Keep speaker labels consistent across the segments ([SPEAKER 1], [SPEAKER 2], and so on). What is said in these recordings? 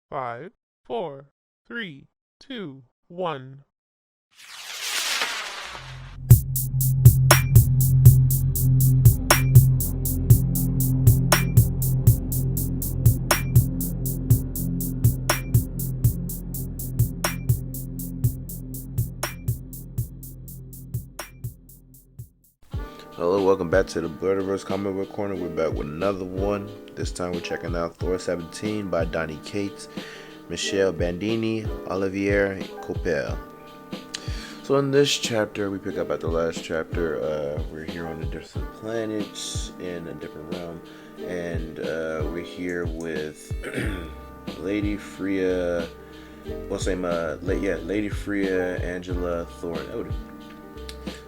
[SPEAKER 1] 5, 4, 3, 2, 1.
[SPEAKER 2] Hello, welcome back to the Blerdiverse Comic Book Corner. We're back with another one. This time we're checking out Thor 17 by Donny Cates, Michelle Bandini, Olivier Coppel. So in this chapter, we pick up at the last chapter. We're here on a different planet in a different realm, and we're here with Lady Freya. What's her name? Lady Freya, Angela, Thor, and Odin.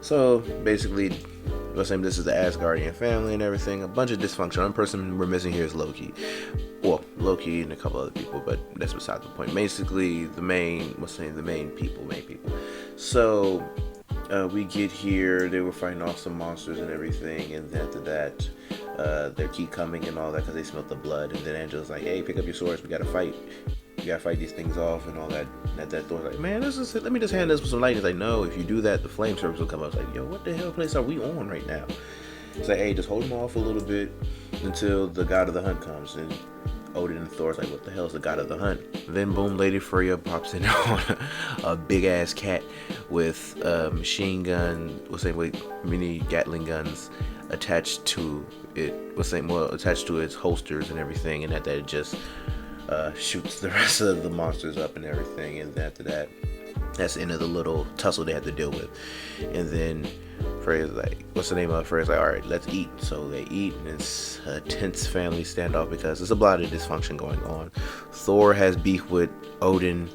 [SPEAKER 2] So basically, this is the Asgardian family and everything. A bunch of dysfunction. One person we're missing here is Loki. Well, Loki and a couple other people, but that's beside the point. Basically, the main people. So we get here. They were fighting off some monsters and everything, and after that, they keep coming and all that because they smelled the blood. And then Angela's like, "Hey, pick up your swords. We gotta fight. You gotta fight these things off and all that." And that Thor's like, "Man, let me just hand this with some light." He's like, "No, if you do that, the flame service will come up." It's like, "Yo, what the hell place are we on right now?" It's like, "Hey, just hold them off a little bit until the god of the hunt comes." And Odin and Thor's like, "What the hell is the god of the hunt?" And then boom, Lady Freya pops in on a big ass cat with a machine gun, mini Gatling guns attached to it. Attached to its holsters and everything, and that it just shoots the rest of the monsters up and everything. And after that, that's the end of the little tussle they had to deal with. And then Freya's like, Freya's like, "Alright, let's eat." So they eat, and it's a tense family standoff because there's a lot of dysfunction going on. Thor has beef with Odin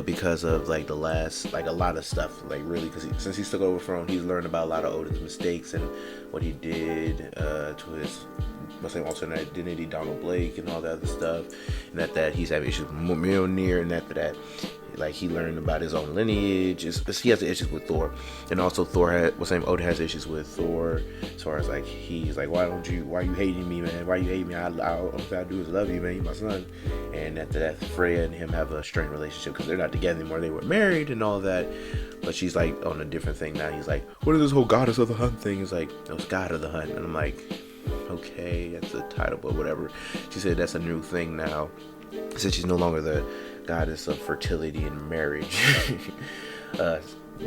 [SPEAKER 2] because of a lot of stuff, really, because since he took over from him, he's learned about a lot of Odin's mistakes and what he did to his alternate identity, Donald Blake, and all that other stuff. And that he's having issues with Mjolnir, and after that, he learned about his own lineage. He has issues with Thor, and also Odin has issues with Thor as far as he's like, why are you hating me, man? Why you hate me? All I do is love you, man. You're my son. And after that, Freya and him have a strained relationship because they're not together anymore. They were married and all that, but she's on a different thing now. He's like, "What is this whole goddess of the hunt thing?" He's like, "No, it's god of the hunt." And I'm like, okay, that's a title, but whatever. She said that's a new thing now, since she's no longer the goddess of fertility and marriage.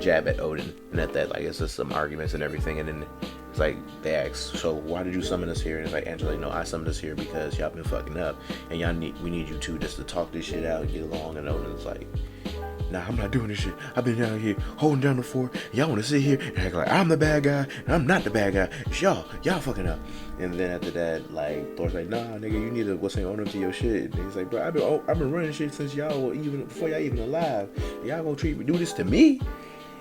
[SPEAKER 2] Jab at Odin, and at that, it's just some arguments and everything. And then it's like they ask, "So why did you summon us here?" And it's like, Angela, "No, I summoned us here because y'all been fucking up, and we need you two just to talk this shit out and get along." And Odin's like, "Nah, I'm not doing this shit. I've been down here holding down the fort. Y'all want to sit here and act like I'm the bad guy, and I'm not the bad guy. It's y'all fucking up." And then after that, Thor's like, "Nah, nigga, you need to own up to your shit." And he's like, "Bro, I've been running shit since y'all were before y'all even alive. Y'all gonna do this to me?"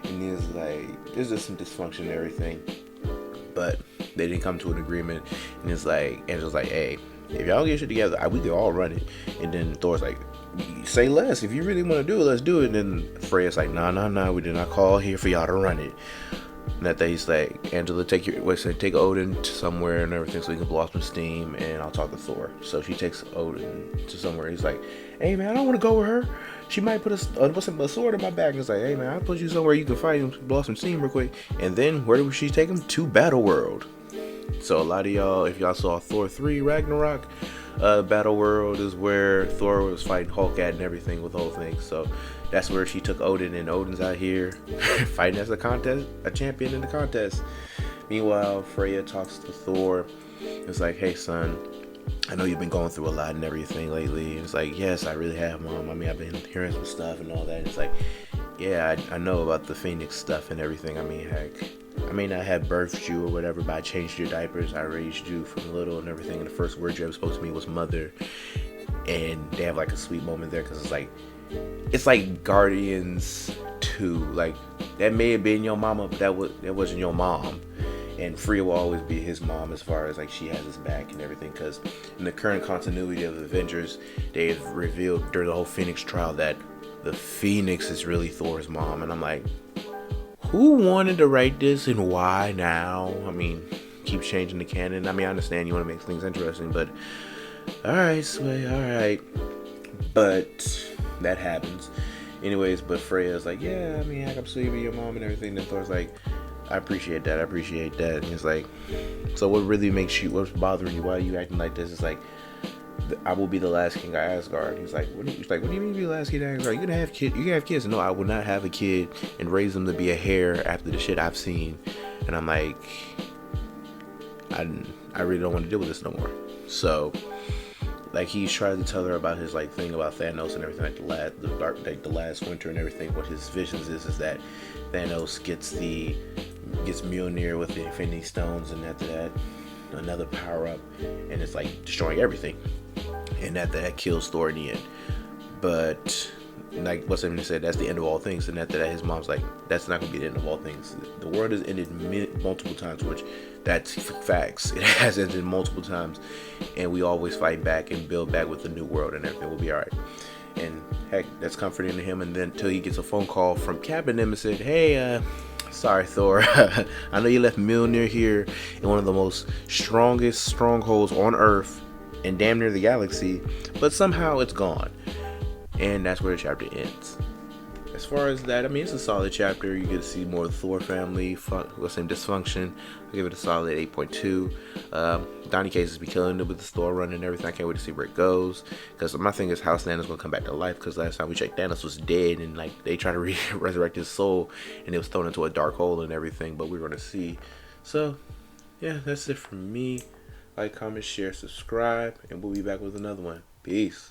[SPEAKER 2] And he's like, there's just some dysfunction and everything, but they didn't come to an agreement. And it's like, Angela's like, "Hey, if y'all get shit together, we could all run it." And then Thor's like, "Say less. If you really want to do it, let's do it." And then Freya's like, nah, we did not call here for y'all to run it. And that day he's like, "Angela, take Odin to somewhere and everything so he can blow off some steam, and I'll talk to Thor." So she takes Odin to somewhere. He's like, "Hey man, I don't want to go with her. She might put a sword in my back." And it's like, "Hey man, I'll put you somewhere you can fight and blow off some steam real quick." And then where did she take him? To Battle World. So a lot of y'all, if y'all saw Thor 3 Ragnarok, Battle World is where Thor was fighting Hulk at and everything with the whole thing. So that's where she took Odin, and Odin's out here fighting as a champion in the contest. Meanwhile, Freya talks to Thor. It's like, "Hey son, I know you've been going through a lot and everything lately." And it's like, "Yes, I really have, Mom. I mean, I've been hearing some stuff and all that." And it's like, "Yeah, I know about the Phoenix stuff and everything. I mean, heck, I may not have birthed you or whatever, but I changed your diapers. I raised you from little and everything. And the first word you ever spoke to me was mother." And they have a sweet moment there because it's like Guardians 2. That may have been your mama, but that wasn't your mom. And Freya will always be his mom as far as she has his back and everything, because in the current continuity of Avengers, they've revealed during the whole Phoenix trial that the Phoenix is really Thor's mom. And I'm like, who wanted to write this and why now? I mean, keep changing the canon. I mean, I understand you want to make things interesting, but alright, Sway, alright. But that happens. Anyways, but Freya's like, yeah, I mean, I'm still your mom and everything. And Thor's like, I appreciate that. And he's like, so what really makes you, what's bothering you? Why are you acting like this? It's like, I will be the last king of Asgard. He's like, what do you mean be the last king of Asgard? You can have kids. No, I will not have a kid and raise them to be a heir after the shit I've seen. And I'm like, I really don't want to deal with this no more. So, like, he's trying to tell her about his like thing about Thanos and everything, like the last winter and everything. What his visions is that Thanos gets Mjolnir with the Infinity Stones, and after that, another power up, and it's like destroying everything, and that kills Thor in the end. But like what's him said, that's the end of all things. And after that, his mom's like, that's not gonna be the end of all things. The world has ended multiple times, which that's facts. It has ended multiple times, and we always fight back and build back with the new world, and everything will be all right. And heck, that's comforting to him. And then until he gets a phone call from Cap and them and said, hey, sorry, Thor. I know you left Mjolnir here in one of the most strongest strongholds on Earth and damn near the galaxy, but somehow it's gone. And that's where the chapter ends. As far as that, I mean, it's a solid chapter. You get to see more of the Thor family, dysfunction. I give it a solid 8.2. Donny Cates be killing it with the Thor run and everything. I can't wait to see where it goes. Because my thing is how Thanos gonna come back to life. Because last time we checked, Thanos was dead, and like they tried to resurrect his soul, and it was thrown into a dark hole and everything. But we're gonna see. So yeah, that's it from me. Like, comment, share, subscribe, and we'll be back with another one. Peace.